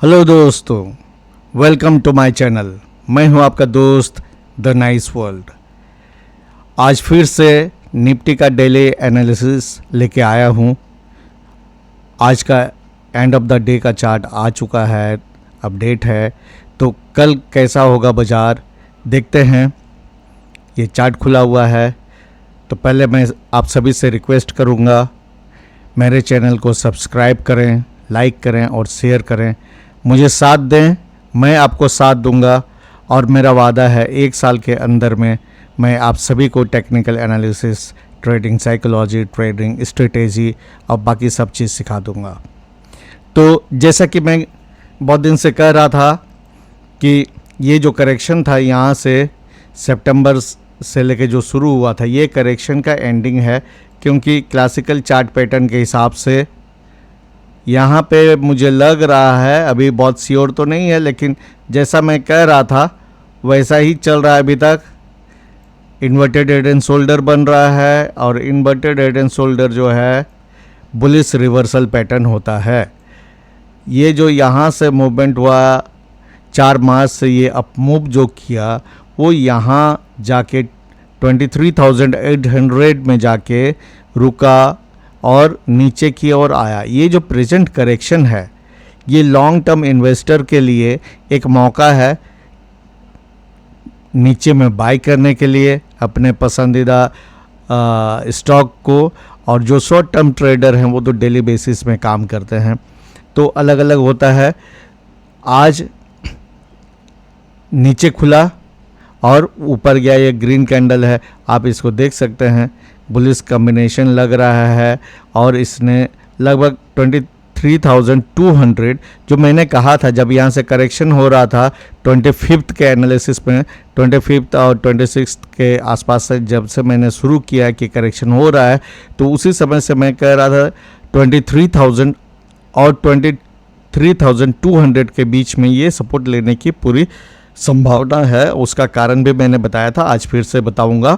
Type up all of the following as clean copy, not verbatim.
Hello दोस्तों, welcome to my channel. मैं हूं आपका दोस्त द नाइस वर्ल्ड। आज फिर से निफ्टी का डेली एनालिसिस लेके आया हूं। आज का एंड ऑफ द डे का चार्ट आ चुका है, अपडेट है, तो कल कैसा होगा बाज़ार देखते हैं। ये चार्ट खुला हुआ है, तो पहले मैं आप सभी से रिक्वेस्ट करूंगा मेरे चैनल को सब्सक्राइब करें, लाइक करें और शेयर करें। मुझे साथ दें, मैं आपको साथ दूंगा और मेरा वादा है 1 साल के अंदर में मैं आप सभी को technical analysis, trading psychology, trading strategy और बाकी सब चीज़ सिखा दूंगा। तो जैसा कि मैं बहुत दिन से कह रहा था कि ये जो करेक्शन था यहाँ से सितंबर से लेके जो शुरू हुआ था, ये करेक्शन का एंडिंग है, क्योंकि क्लासिकल चार्ट पैटर्न के हिसाब से यहाँ पे मुझे लग रहा है, अभी बहुत श्योर तो नहीं है, लेकिन जैसा मैं कह रहा था वैसा ही चल रहा है अभी तक। इन्वर्टेड हेड एंड शोल्डर बन रहा है और इन्वर्टेड हेड एंड शोल्डर जो है बुलिश रिवर्सल पैटर्न होता है। ये जो यहाँ से मूवमेंट हुआ 4 मार्च से, ये अप मूव जो किया वो यहाँ जाके 23,800 में जाके रुका और नीचे की ओर आया। ये जो प्रेजेंट करेक्शन है ये लॉन्ग टर्म इन्वेस्टर के लिए एक मौका है नीचे में बाई करने के लिए अपने पसंदीदा स्टॉक को। और जो शॉर्ट टर्म ट्रेडर हैं वो तो डेली बेसिस में काम करते हैं, तो अलग अलग होता है। आज नीचे खुला और ऊपर गया, ये ग्रीन कैंडल है, आप इसको देख सकते हैं। बुलिश कॉम्बिनेशन लग रहा है और इसने लगभग 23,200, जो मैंने कहा था जब यहाँ से करेक्शन हो रहा था 25th के एनालिसिस में, 25th और 26th के आसपास से जब से मैंने शुरू किया कि करेक्शन हो रहा है, तो उसी समय से मैं कह रहा था 23,000 और 23,200 के बीच में ये सपोर्ट लेने की पूरी संभावना है। उसका कारण भी मैंने बताया था, आज फिर से बताऊंगा,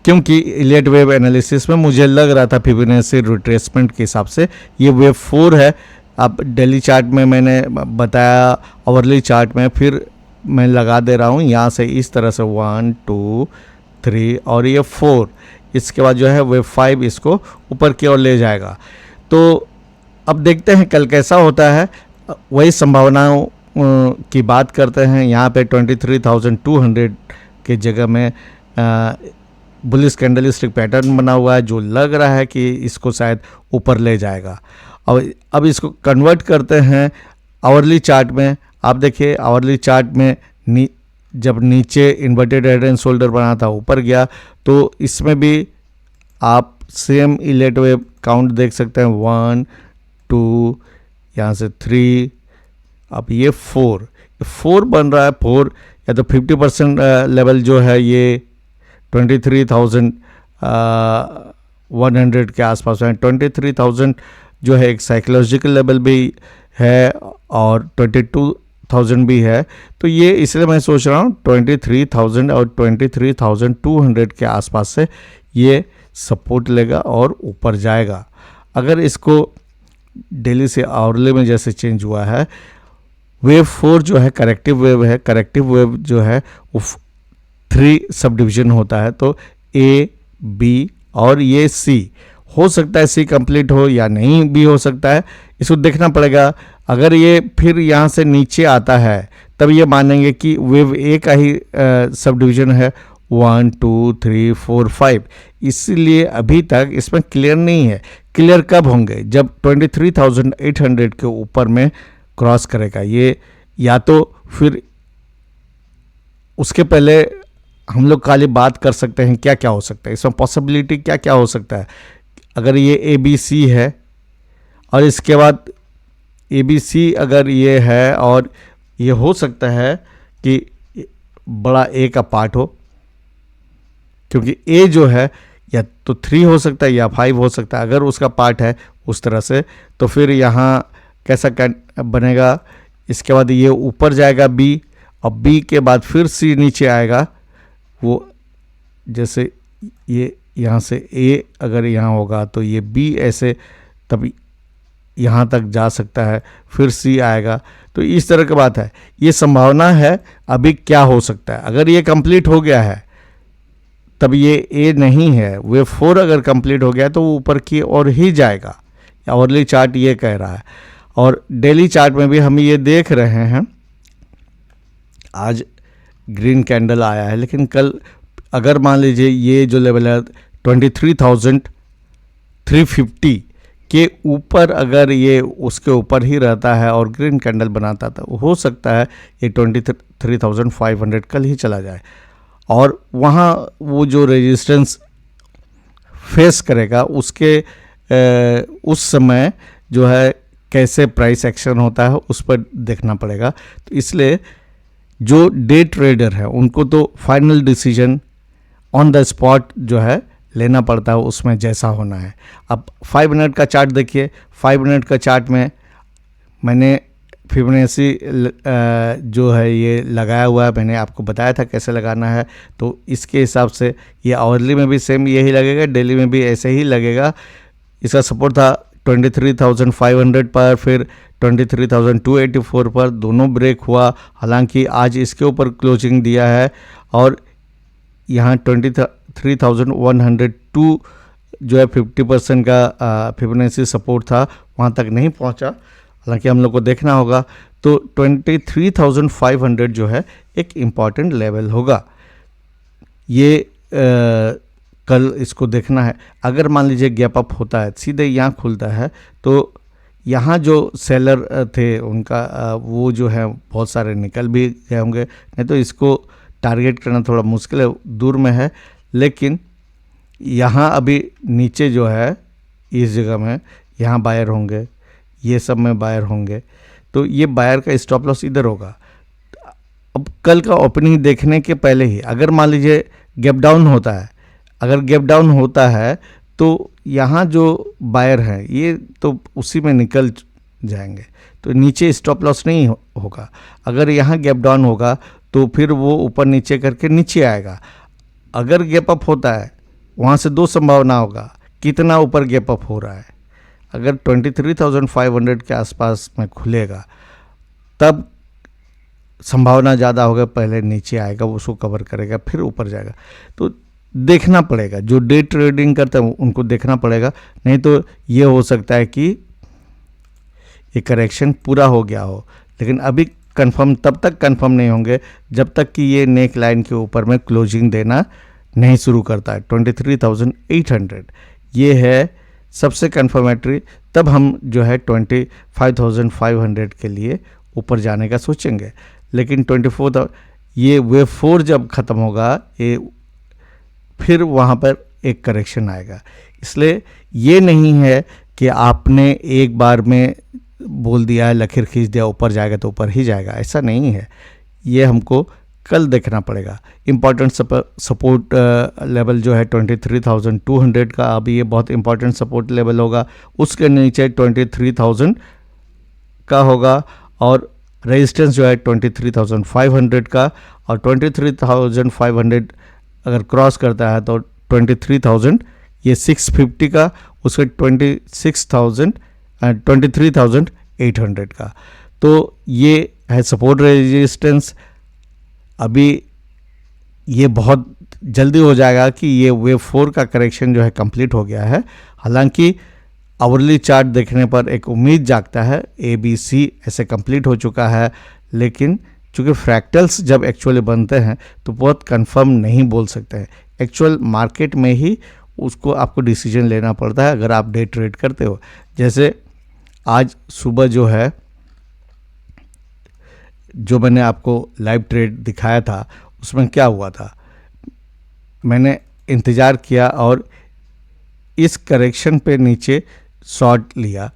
क्योंकि इलियट वेव एनालिसिस में मुझे लग रहा था फिबोनाची रिट्रेसमेंट के हिसाब से ये वेव 4 है। अब डेली चार्ट में मैंने बताया, आवरली चार्ट में फिर मैं लगा दे रहा हूँ यहाँ से इस तरह से 1 2 3 और ये 4, इसके बाद जो है वेव 5 इसको ऊपर की ओर ले जाएगा। तो अब देखते हैं कल कैसा होता है, वही संभावनाओं की बात करते हैं। यहाँ पे 23,200 के जगह में बुलिश कैंडलस्टिक पैटर्न बना हुआ है, जो लग रहा है कि इसको शायद ऊपर ले जाएगा। और अब इसको कन्वर्ट करते हैं आवरली चार्ट में। आप देखिए आवरली चार्ट में जब नीचे इन्वर्टेड हेड एंड शोल्डर बना था, ऊपर गया, तो इसमें भी आप सेम इलेट वेव काउंट देख सकते हैं, 1 2, यहाँ से 3, अब ये 4 बन रहा है। 4 या तो 50% लेवल जो है ये 23,100 के आसपास है। 23,000 जो है एक साइकोलॉजिकल लेवल भी है और 22,000 भी है। तो ये इसलिए मैं सोच रहा हूँ 23,000 और 23,200 के आसपास से ये सपोर्ट लेगा और ऊपर जाएगा। अगर इसको डेली से आवरली में जैसे चेंज हुआ है, वेव 4 जो है करेक्टिव वेव है। करेक्टिव वेव जो है वो 3 सब डिवीजन होता है, तो ए, बी और ये सी हो सकता है। सी कंप्लीट हो या नहीं भी हो सकता है, इसको देखना पड़ेगा। अगर ये फिर यहाँ से नीचे आता है तब ये मानेंगे कि वेव ए का ही सब डिवीजन है, 1 2 3 4 5। इसलिए अभी तक इसमें क्लियर नहीं है। क्लियर कब होंगे? जब 23,800 के ऊपर में क्रॉस करेगा ये, या तो फिर उसके पहले हम लोग खाली बात कर सकते हैं क्या क्या हो सकता है, इसमें पॉसिबिलिटी क्या क्या हो सकता है। अगर ये ए बी सी है और इसके बाद ए बी सी अगर ये है, और ये हो सकता है कि बड़ा ए का पार्ट हो, क्योंकि ए जो है या तो 3 हो सकता है या 5 हो सकता है। अगर उसका पार्ट है उस तरह से, तो फिर यहाँ कैसा बनेगा, इसके बाद ये ऊपर जाएगा बी, और बी के बाद फिर सी नीचे आएगा। वो जैसे ये यहाँ से ए अगर यहाँ होगा तो ये बी ऐसे, तब यहाँ तक जा सकता है, फिर सी आएगा। तो इस तरह की बात है, ये संभावना है। अभी क्या हो सकता है, अगर ये कंप्लीट हो गया है तब ये ए नहीं है, वेव 4 अगर कंप्लीट हो गया तो वो ऊपर की ओर ही जाएगा, आवरली चार्ट ये कह रहा है। और डेली चार्ट में भी हम ये देख रहे हैं, आज ग्रीन कैंडल आया है, लेकिन कल अगर मान लीजिए ये जो लेवल है 23,350 के ऊपर, अगर ये उसके ऊपर ही रहता है और ग्रीन कैंडल बनाता था, हो सकता है ये 23,500 कल ही चला जाए और वहाँ वो जो रेजिस्टेंस फेस करेगा उसके उस समय जो है कैसे प्राइस एक्शन होता है उस पर देखना पड़ेगा। तो इसलिए जो डे ट्रेडर है उनको तो final decision on the spot जो है लेना पड़ता है, उसमें जैसा होना है। अब 5 मिनट का चार्ट देखिए, 5 मिनट का चार्ट में मैंने फिबोनाची जो है ये लगाया हुआ है, मैंने आपको बताया था कैसे लगाना है। तो इसके हिसाब से ये आवरली में भी सेम यही लगेगा, डेली में भी ऐसे ही लगेगा। इसका सपोर्ट था 23,500 पर, फिर 23,284 पर, दोनों ब्रेक हुआ। हालांकि आज इसके ऊपर क्लोजिंग दिया है और यहाँ 23,102 जो है 50% का फिबोनाची सपोर्ट था, वहाँ तक नहीं पहुँचा। हालांकि हम लोग को देखना होगा। तो 23,500 जो है एक इम्पॉर्टेंट लेवल होगा, ये कल इसको देखना है। अगर मान लीजिए गैप अप होता है, सीधे यहाँ खुलता है, तो यहाँ जो सेलर थे उनका वो जो है बहुत सारे निकल भी गए होंगे, नहीं तो इसको टारगेट करना थोड़ा मुश्किल है, दूर में है। लेकिन यहाँ अभी नीचे जो है इस जगह में यहाँ बायर होंगे, ये सब में बायर होंगे, तो ये बायर का स्टॉप लॉस इधर होगा। अब कल का ओपनिंग देखने के पहले ही अगर मान लीजिए गैप डाउन होता है, अगर गैप डाउन होता है तो यहाँ जो बायर हैं ये तो उसी में निकल जाएंगे, तो नीचे स्टॉप लॉस नहीं होगा। अगर यहाँ गैप डाउन होगा तो फिर वो ऊपर नीचे करके नीचे आएगा। अगर गैप अप होता है, वहाँ से दो संभावना होगा, कितना ऊपर गैप अप हो रहा है। अगर 23,500 के आसपास में खुलेगा तब संभावना ज़्यादा होगा, पहले नीचे आएगा, उसको कवर करेगा, फिर ऊपर जाएगा। तो देखना पड़ेगा, जो डे ट्रेडिंग करते हैं उनको देखना पड़ेगा, नहीं तो ये हो सकता है कि ये करेक्शन पूरा हो गया हो। लेकिन अभी कंफर्म तब तक कंफर्म नहीं होंगे जब तक कि ये नेक लाइन के ऊपर में क्लोजिंग देना नहीं शुरू करता है। 23,800 ये है सबसे कंफर्मेटरी, तब हम जो है 25,500 के लिए ऊपर जाने का सोचेंगे। लेकिन 24 ये वेव 4 जब ख़त्म होगा, ये फिर वहाँ पर एक करेक्शन आएगा। इसलिए ये नहीं है कि आपने एक बार में बोल दिया है, लकीर खींच दिया, ऊपर जाएगा तो ऊपर ही जाएगा, ऐसा नहीं है। ये हमको कल देखना पड़ेगा। इम्पॉर्टेंट सपोर्ट लेवल जो है 23,200 का, अभी ये बहुत इम्पॉर्टेंट सपोर्ट लेवल होगा। उसके नीचे 23,000 का होगा और रेजिस्टेंस जो है 23,500 का, और 23,500 अगर क्रॉस करता है तो 23,000 ये 650 का, उसके 23,800 का। तो ये है सपोर्ट रेजिस्टेंस। अभी ये बहुत जल्दी हो जाएगा कि ये वेव 4 का करेक्शन जो है कंप्लीट हो गया है। हालांकि आवरली चार्ट देखने पर एक उम्मीद जागता है, ABC ऐसे कंप्लीट हो चुका है, लेकिन चूँकि फ्रैक्टल्स जब एक्चुअली बनते हैं तो बहुत कंफर्म नहीं बोल सकते हैं। एक्चुअल मार्केट में ही उसको आपको डिसीजन लेना पड़ता है अगर आप डे ट्रेड करते हो। जैसे आज सुबह जो है, जो मैंने आपको लाइव ट्रेड दिखाया था, उसमें क्या हुआ था, मैंने इंतज़ार किया और इस करेक्शन पे नीचे शॉर्ट लिया।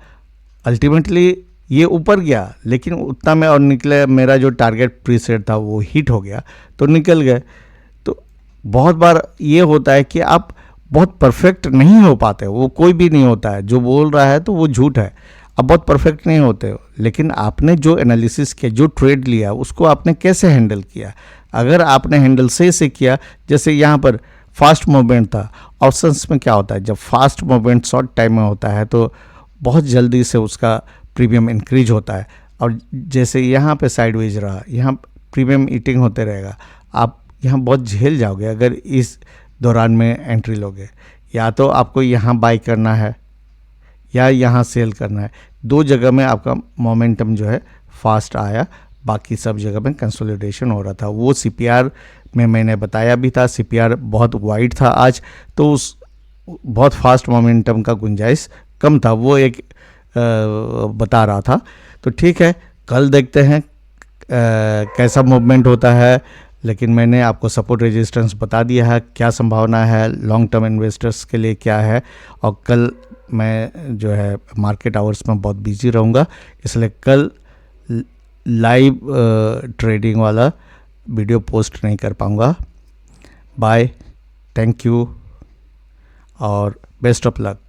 अल्टीमेटली ये ऊपर गया, लेकिन उतना में और निकले, मेरा जो टारगेट प्रीसेट था वो हिट हो गया तो निकल गए। तो बहुत बार ये होता है कि आप बहुत परफेक्ट नहीं हो पाते, वो कोई भी नहीं होता है, जो बोल रहा है तो वो झूठ है। आप बहुत परफेक्ट नहीं होते हो, लेकिन आपने जो एनालिसिस किया, जो ट्रेड लिया, उसको आपने कैसे हैंडल किया। अगर आपने हैंडल सही से किया, जैसे यहाँ पर फास्ट मूवमेंट था, ऑप्शंस में क्या होता है, जब फास्ट मूवमेंट शॉर्ट टाइम में होता है तो बहुत जल्दी से उसका प्रीमियम इंक्रीज होता है। और जैसे यहाँ पे साइडवेज रहा, यहाँ प्रीमियम ईटिंग होते रहेगा, आप यहाँ बहुत झेल जाओगे अगर इस दौरान में एंट्री लोगे। या तो आपको यहाँ बाई करना है या यहाँ सेल करना है, दो जगह में आपका मोमेंटम जो है फास्ट आया, बाकी सब जगह में कंसोलिडेशन हो रहा था। वो सीपीआर में मैंने बताया भी था, सीपीआर बहुत वाइड था आज, तो उस बहुत फास्ट मोमेंटम का गुंजाइश कम था, वो एक बता रहा था। तो ठीक है, कल देखते हैं कैसा मूवमेंट होता है, लेकिन मैंने आपको सपोर्ट रेजिस्टेंस बता दिया है, क्या संभावना है लॉन्ग टर्म इन्वेस्टर्स के लिए क्या है। और कल मैं जो है मार्केट आवर्स में बहुत बिजी रहूँगा, इसलिए कल लाइव ट्रेडिंग वाला वीडियो पोस्ट नहीं कर पाऊँगा। बाय, थैंक यू और बेस्ट ऑफ लक।